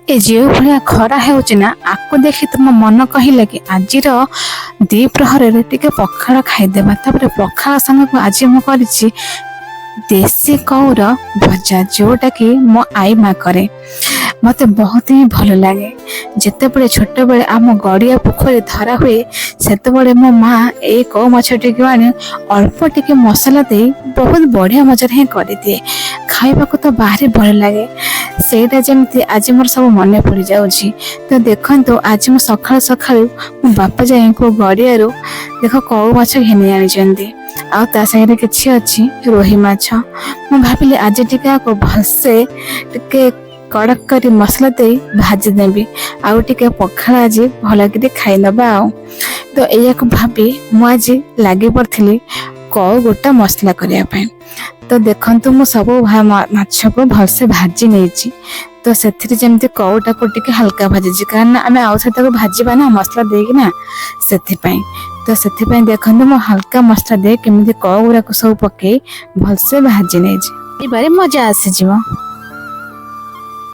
ए जो भाया खरा होना आपको देखी तुम मन कहला कि आज द्विप्रहर टे पखाड़ खाईदेवा पखाड़ संग को आज मुझे देसी कौर भजा जोटा कि मो आई माँ करे मत बहुत ही भल लगे। जिते बड़े छोट बड़े आम गड़िया पोखरी धरा हुए सेत बड़े मो माँ ए कौ माछ टी आनी अल्प टिके मसला दे बहुत बढ़िया मजा ही कर दिए खाइबा को तो बाहर भल लगे। सेटा जमी आज मोर सब मन पड़ जाऊँगी। तो देखो आज मो सखा सखा मो बापा जाए को गड़िया देख कौ माछ घिनी आनी आ ता साइड किछि अछि रोही माछ। मु भाबिले आज टिके भलसे टिके कड़क करी मसला दे भाजी देबी आउ टिके पखाड़ आज भल कि खाई नबा। तो या भाभी मु आज लगी पड़ी कौ गोटा मसला करने। तो देखंतु मु सब माछ को भलसे भाजी नहीं तो से जमी कौटा को टिके हल्का भाजी कारण आम आउ से भाजवा ना मसला देना से तो से देखो मु हल्का मसला दे केमी कौ गुरा सब पकई भलसे भाजी नहीं बारे मजा आसीज।